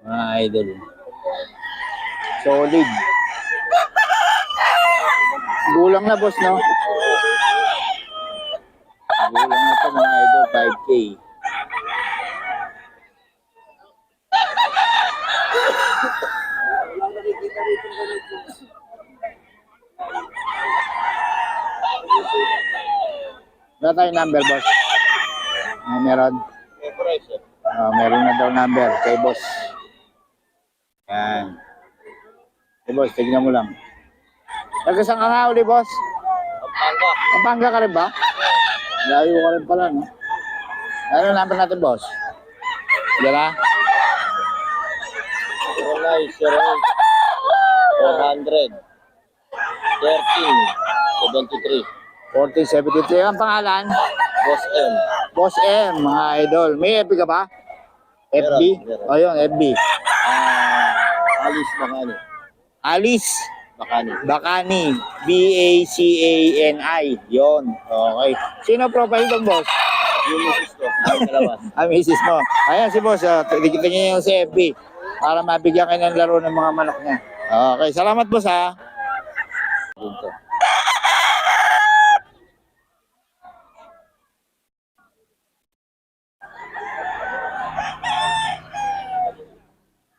Mga idol. Solid. Gulang na boss, no? Gulang na to mga idol, 5K. Wala tayong number, boss. Meron. Meron na daw number kay boss. Yan. Kay boss, tignan mo lang. Nagkasang ka nga uli, boss? Pampanga. Pampanga ka rin ba? Layo ka rin pala, no? Ano number natin, boss? Yan na? 0908 400 13 73. 1473. Ang pangalan? Boss M. Boss M, mga idol. May FB ka ba? FB? Meron. O yun, FB. Alice Bacani. Alice Bacani. Bacani. Bacani. Yun. Okay. Sino profile tong boss? Yung misis ko. Ang dalawa. Misis mo. Ayan si boss. Tikita niyo yung si FB. Para mabigyan kayo ng laro ng mga manok niya. Okay. Salamat boss ha. Dito.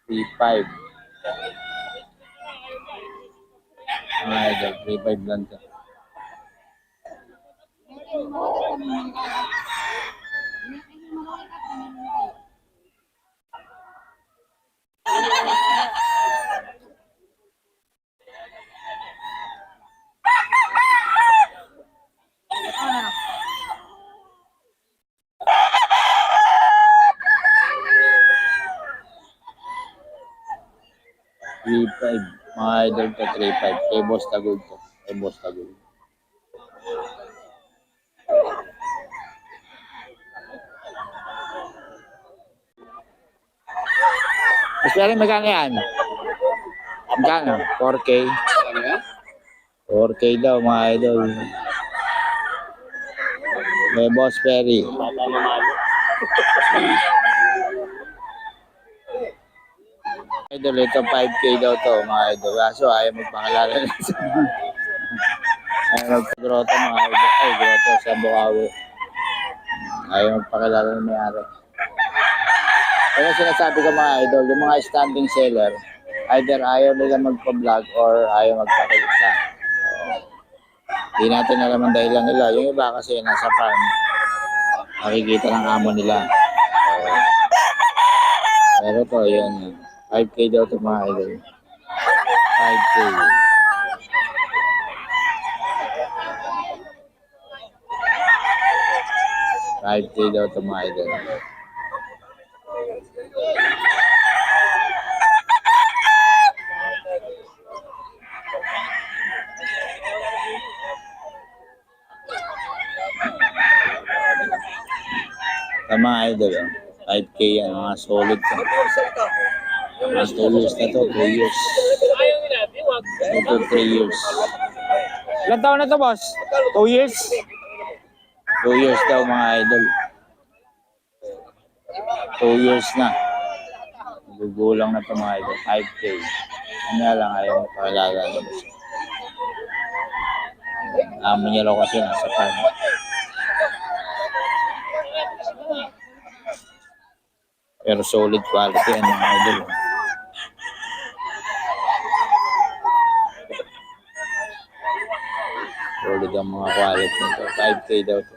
P5. Mga idol, 3.5 lang to. Mga idol to 3.5. Kay Boss Tagol to. Kay Boss Tagol. Especially magkano yan? Magkano? 4K? 4K daw mga idol. Kay Boss Perry. Idol, ito 5K daw to mga idol. Kaso ayaw magpangalala na sa ayaw magpagroto mga idol. Ay, groto sa Bukawi. Ayaw magpakilala na may-ari. Kaya sinasabi ko mga idol, yung mga standing seller, either ayaw nila magpa-vlog or ayaw magpakilita. Hindi natin alam ang dahilan nila. Yung iba kasi nasa farm, nakikita ng amo nila. Pero to, yun. 5K daw ito mga idol. 5K. $5K daw ito mga idol. Ito mga idol. 5K yan. Mga solid to. Mas 2 years na to, 2 years. Ito 3 years. Ilan taon na to, boss? 2 years? 2 years daw mga idol. 2 years na. Gugulang na to mga idol. 5K. Ano lang, ayaw mo pakilala na boss. Amin niya lang kasi nasa farm. Pero solid quality yan mga idol. Solid ang mga quality nito. 5K daw to.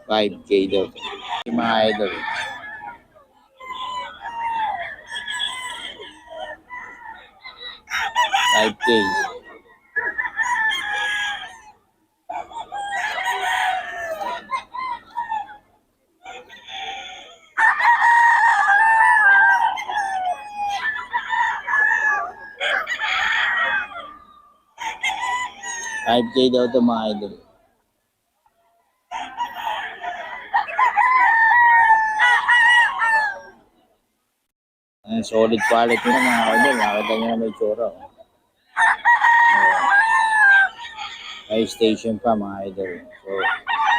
$5K daw to. Yung mga idol. $5K. $5K daw to mga idol. solid quality na mga idol. Nakita nyo na may tsura. May station pa mga idol. So,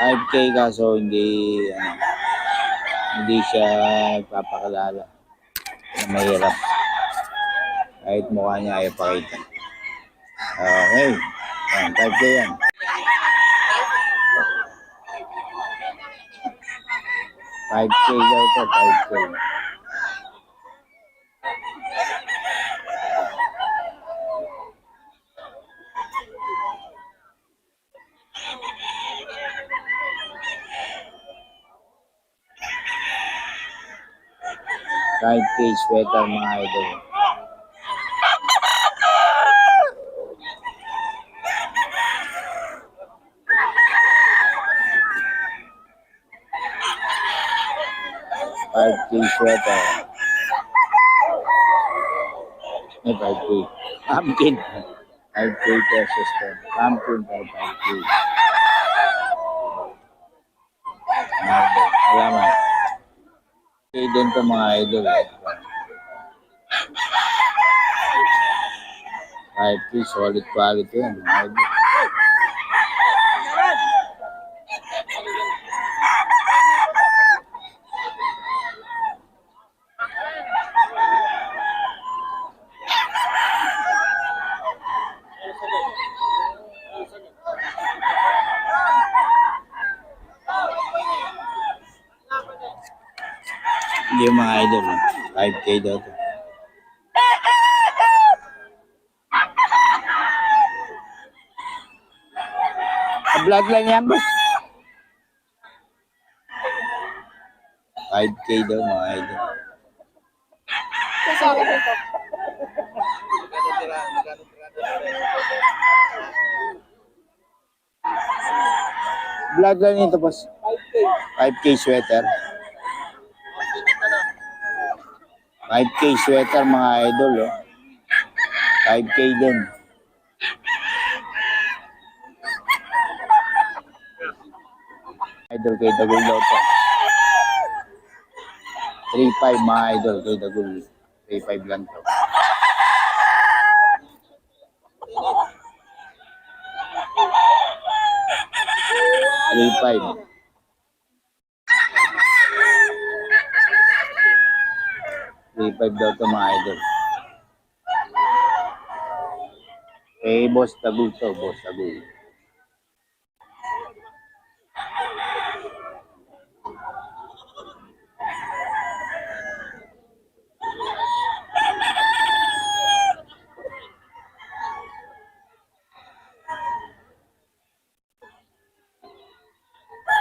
5K kaso hindi siya nagpapakilala. Mahirap. Kahit mukha niya ayaw pakita. Okay. Yan, 5K yan. 5K daw ito, 5K. Kahit case sweater mga idol. Five K sweater. May 5K. Pumpkin. 5K pesos to. Pumpkin by 5K. Salamat. Okay din to mga idol. 5K solid quality yan mga idol. Hindi yung mga idol. 5K daw to. Bloodline yan, boss. 5K daw mga idol. Bloodline nito, boss. 5K sweater. 5K sweater mga idol, oh. 5K din. Idol kay Dagul daw to. 3.5 mga idol kay Dagul. 3.5 lang to. $3.5. 3.5 daw to mga idol. Eh, Boss Dagul to, Boss Dagul.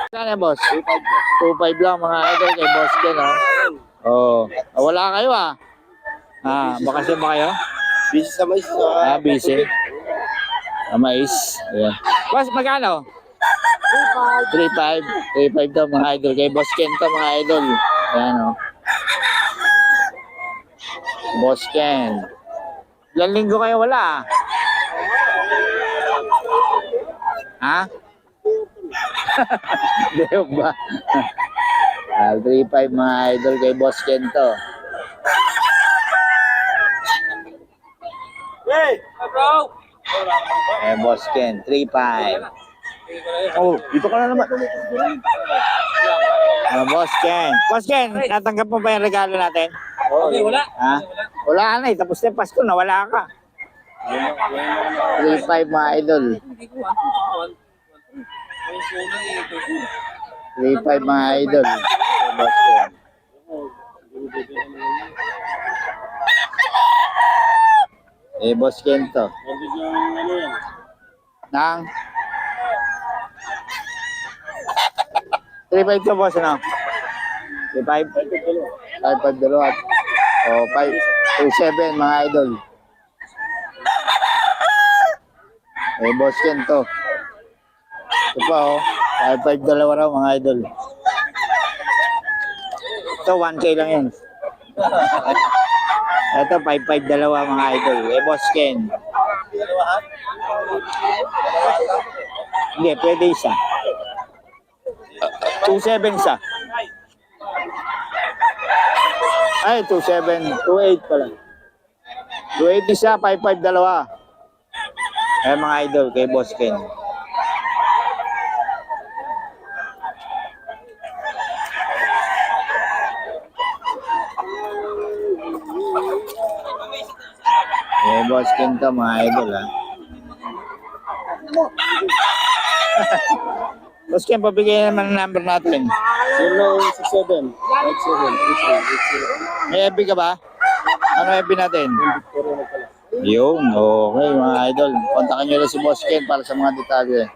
Saan yan, boss? 2.5 lang mga idol kay Boss Ken, oh. Oh, wala kayo ah. Bakasyon ba kayo? Busy sa mais. Busy. Mais. Ayan. Boss, magkano? 3.5. 3.5 daw mga idol. Kay Boss Ken to mga idol. Ayan o. Boss Ken. Ilang linggo kayo wala ah? Ha? Deo ba? 3.5 mga idol kay Boss Ken to. Hey, bro! Boss Ken, 3.5. Oh, dito ka na naman. Boss Ken. Boss Ken, natanggap mo ba yung regalo natin? Okay, wala. Ha? Wala ka na eh. Tapos na yung Pasko, nawala ka. 3.5 mga idol. 3.5 mga idol. Boss Ken. Boss Ken to. Nang 3.5 to, boss, ano? 3.5? 5.5 dalawa. O, 5.7 mga idol. Boss Ken to. Ito pa, oh. 5.5 dalawa raw mga idol. Ito, 1K lang yan. Ito, 5.5 dalawa mga idol. Boss Ken. Hindi, pwede isa. 2.7 isa. Ay, 2.7. 2.8 pala. 2.8 isa, 5.5 dalawa. Eh mga idol, kay Boss Ken. Eh Boss Ken to mga idol ha. Boss Ken, pabigyan naman ang number natin. 067 87 May FB ka ba? Ano FB natin? Yun, okay mga idol. Kontakin nyo na si Boss Ken para sa mga detalye.